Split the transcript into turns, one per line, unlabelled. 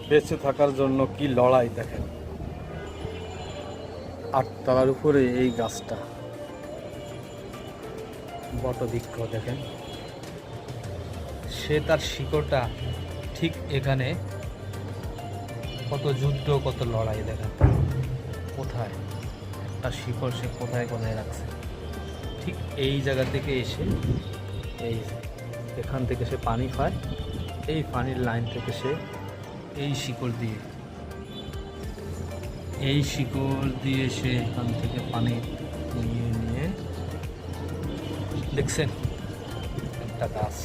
বেঁচে থাকার জন্য কি লড়াই দেখেন। 8 তলার উপরে এই গাছটা, বটবৃক্ষ দেখেন, সে তার শিকড়টা ঠিক এখানে, কত যুদ্ধ কত লড়াই দেখেন, কোথায় একটা শিকড় সে কোথায় কোথায় রাখছে, ঠিক এই জায়গা থেকে এসে এখান থেকে সে পানি পায়, এই পানির লাইন থেকে সে এই শিকড় দিয়ে সে এখান থেকে পানি নিয়ে দেখছেন একটা গাছ।